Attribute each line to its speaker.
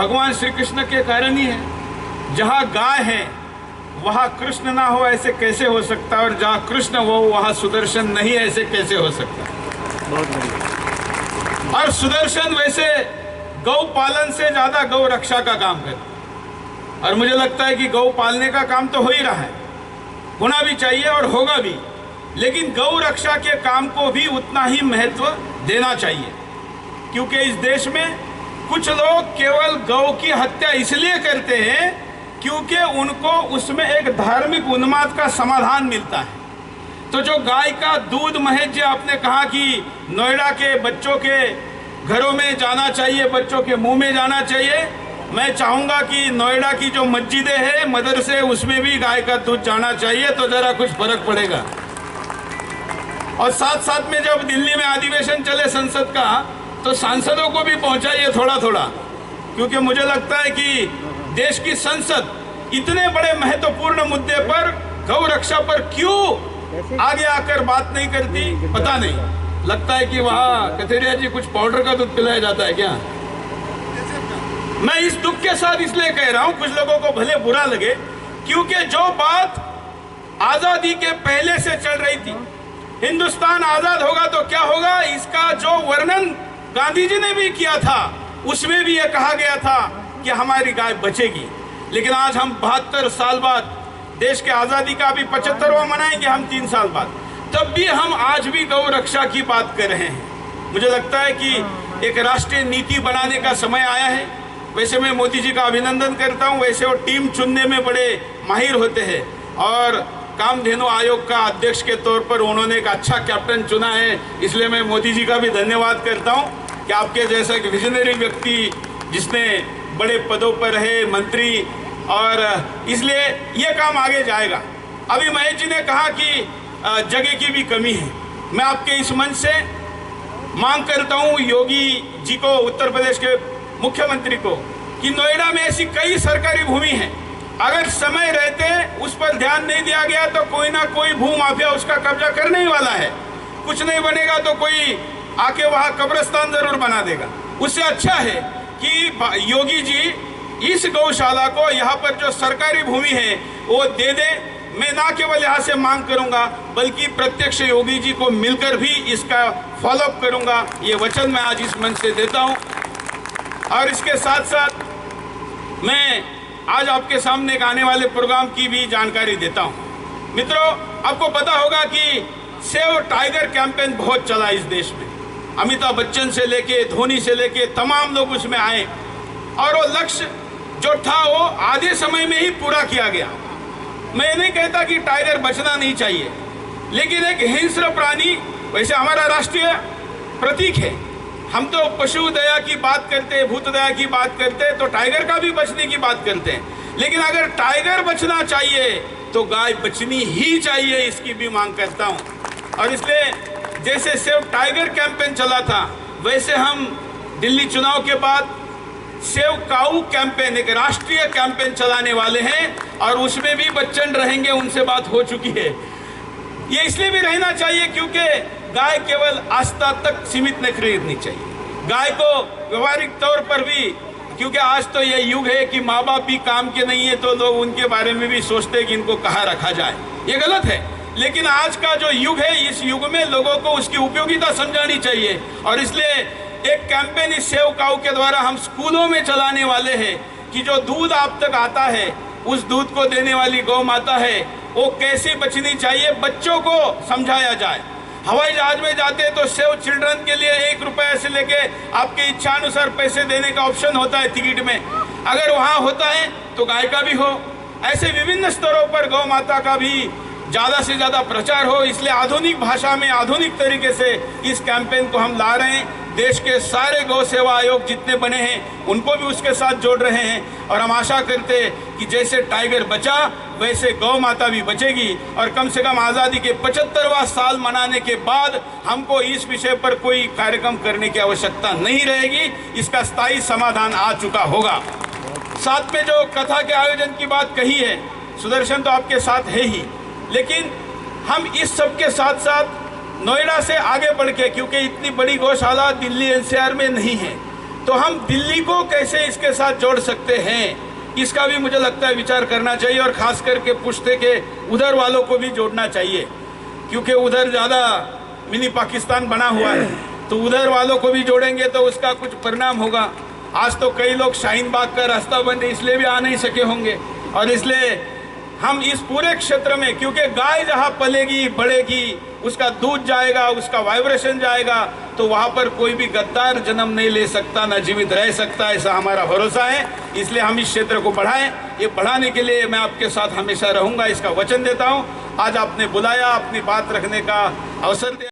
Speaker 1: भगवान श्री कृष्ण के कारण ही है। जहाँ गाय है वहाँ कृष्ण ना हो ऐसे कैसे हो सकता, और जहाँ कृष्ण हो वहाँ सुदर्शन नहीं ऐसे कैसे हो सकता।
Speaker 2: बहुत बढ़िया।
Speaker 1: और सुदर्शन वैसे गौ पालन से ज्यादा गौ रक्षा का काम करे, और मुझे लगता है कि गौ पालने का काम तो हो ही रहा है, होना भी चाहिए और होगा भी, लेकिन गौ रक्षा के काम को भी उतना ही महत्व देना चाहिए। क्योंकि इस देश में कुछ लोग केवल गौ की हत्या इसलिए करते हैं क्योंकि उनको उसमें एक धार्मिक उन्माद का समाधान मिलता है। तो जो गाय का दूध महज जो आपने कहा कि नोएडा के बच्चों के घरों में जाना चाहिए, बच्चों के मुंह में जाना चाहिए, मैं चाहूंगा कि नोएडा की जो मस्जिदें हैं, मदरसे, उसमें भी गाय का दूध जाना चाहिए, तो जरा कुछ फर्क पड़ेगा। और साथ साथ में जब दिल्ली में अधिवेशन चले संसद का, तो सांसदों को भी पहुंचाइए थोड़ा थोड़ा, क्योंकि मुझे लगता है कि देश की संसद इतने बड़े महत्वपूर्ण मुद्दे पर, गौ रक्षा पर क्यों आगे आकर बात नहीं करती, पता नहीं। लगता है कि वहाँ कथेरिया जी कुछ पाउडर का दूध पिलाया जाता है क्या? मैं इस दुख के साथ इसलिए कह रहा हूं, कुछ लोगों को भले बुरा लगे, क्योंकि जो बात आजादी के पहले से चल रही थी, हिंदुस्तान आजाद होगा तो क्या होगा, इसका जो वर्णन गांधी जी ने भी किया था, उसमें भी यह कहा गया था कि हमारी गाय बचेगी। लेकिन आज हम 72 साल बाद देश के आजादी का भी 75वां मनाएंगे हम 3 साल बाद, तब भी हम आज भी गौ रक्षा की बात कर रहे हैं। मुझे लगता है कि एक राष्ट्रीय नीति बनाने का समय आया है। वैसे मैं मोदी जी का अभिनंदन करता हूं, वैसे वो टीम चुनने में बड़े माहिर होते हैं, और कामधेनु आयोग का अध्यक्ष के तौर पर उन्होंने एक अच्छा कैप्टन चुना है, इसलिए मैं मोदी जी का भी धन्यवाद करता हूं कि आपके जैसा एक विजनरी व्यक्ति जिसने बड़े पदों पर रहे, मंत्री, और इसलिए ये काम आगे जाएगा। अभी महेश जी ने कहा कि जगह की भी कमी है। मैं आपके इस मंच से मांग करता हूं योगी जी को, उत्तर प्रदेश के मुख्यमंत्री को, कि नोएडा में ऐसी कई सरकारी भूमि है, अगर समय रहते उस पर ध्यान नहीं दिया गया तो कोई ना कोई भू माफिया उसका कब्जा करने ही वाला है। कुछ नहीं बनेगा तो कोई आके वहां कब्रिस्तान जरूर बना देगा। उससे अच्छा है कि योगी जी इस गौशाला को, यहाँ पर जो सरकारी भूमि है वो दे दे। मैं ना केवल यहाँ से मांग करूंगा, बल्कि प्रत्यक्ष योगी जी को मिलकर भी इसका फॉलोअप करूंगा, ये वचन मैं आज इस मंच से देता हूं। और इसके साथ साथ मैं आज आपके सामने एक आने वाले प्रोग्राम की भी जानकारी देता हूं। मित्रों, आपको पता होगा कि सेव टाइगर कैंपेन बहुत चला इस देश में। अमिताभ बच्चन से लेके, धोनी से लेके तमाम लोग उसमें आए, और वो लक्ष्य जो था वो आधे समय में ही पूरा किया गया। मैं नहीं कहता कि टाइगर बचना नहीं चाहिए, लेकिन एक हिंस्र प्राणी, वैसे हमारा राष्ट्रीय प्रतीक है, हम तो पशु दया की बात करते हैं, भूत दया की बात करते हैं, तो टाइगर का भी बचने की बात करते हैं। लेकिन अगर टाइगर बचना चाहिए तो गाय बचनी ही चाहिए, इसकी भी मांग करता हूं। और इसलिए जैसे सेव टाइगर कैंपेन चला था, वैसे हम दिल्ली चुनाव के बाद सेव काऊ कैंपेन, एक राष्ट्रीय कैंपेन चलाने वाले हैं, और उसमें भी बच्चन रहेंगे, उनसे बात हो चुकी है। ये इसलिए भी रहना चाहिए क्योंकि गाय केवल आस्था तक सीमित नहीं खरीदनी चाहिए। गाय को व्यवहारिक तौर पर भी, क्योंकि आज तो ये युग है कि माँ बाप भी काम के नहीं है, तो लोग उनके बारे में भी सोचते हैं कि इनको कहाँ रखा जाए। ये गलत है। लेकिन आज का जो युग है, इस युग में लोगों को उसकी उपयोगिता समझानी चाहिए, और इसलिए एक कैंपेन इस सेव काऊ के द्वारा हम स्कूलों में चलाने वाले हैं कि जो दूध आप तक आता है, उस दूध को देने वाली गौ माता है, वो कैसे बचनी चाहिए, बच्चों को समझाया जाए। हवाई जहाज में जाते हैं तो सेव चिल्ड्रन के लिए 1 रुपये से लेके आपके इच्छानुसार पैसे देने का ऑप्शन होता है टिकट में, अगर वहाँ होता है तो गाय का भी हो। ऐसे विभिन्न स्तरों पर गौ माता का भी ज़्यादा से ज़्यादा प्रचार हो, इसलिए आधुनिक भाषा में, आधुनिक तरीके से इस कैंपेन को हम ला रहे हैं। देश के सारे गौ सेवा आयोग जितने बने हैं उनको भी उसके साथ जोड़ रहे हैं, और हम आशा करते हैं कि जैसे टाइगर बचा वैसे गौ माता भी बचेगी, और कम से कम आज़ादी के 75वां साल मनाने के बाद हमको इस विषय पर कोई कार्यक्रम करने की आवश्यकता नहीं रहेगी, इसका स्थायी समाधान आ चुका होगा। साथ में जो कथा के आयोजन की बात कही है, सुदर्शन तो आपके साथ है ही, लेकिन हम इस सब के साथ साथ नोएडा से आगे बढ़ के, क्योंकि इतनी बड़ी गौशाला दिल्ली एनसीआर में नहीं है, तो हम दिल्ली को कैसे इसके साथ जोड़ सकते हैं, इसका भी मुझे लगता है विचार करना चाहिए, और खास करके पुश्ते के उधर वालों को भी जोड़ना चाहिए, क्योंकि उधर ज़्यादा मिनी पाकिस्तान बना हुआ है, तो उधर वालों को भी जोड़ेंगे तो उसका कुछ परिणाम होगा। आज तो कई लोग शाहीन बाग का रास्ता बंद है इसलिए भी आ नहीं सके होंगे, और इसलिए हम इस पूरे क्षेत्र में, क्योंकि गाय जहाँ पलेगी बढ़ेगी, उसका दूध जाएगा, उसका वाइब्रेशन जाएगा, तो वहाँ पर कोई भी गद्दार जन्म नहीं ले सकता, न जीवित रह सकता, ऐसा हमारा भरोसा है। इसलिए हम इस क्षेत्र को बढ़ाएं। ये बढ़ाने के लिए मैं आपके साथ हमेशा रहूँगा, इसका वचन देता हूँ। आज आपने बुलाया, अपनी बात रखने का अवसर दिया।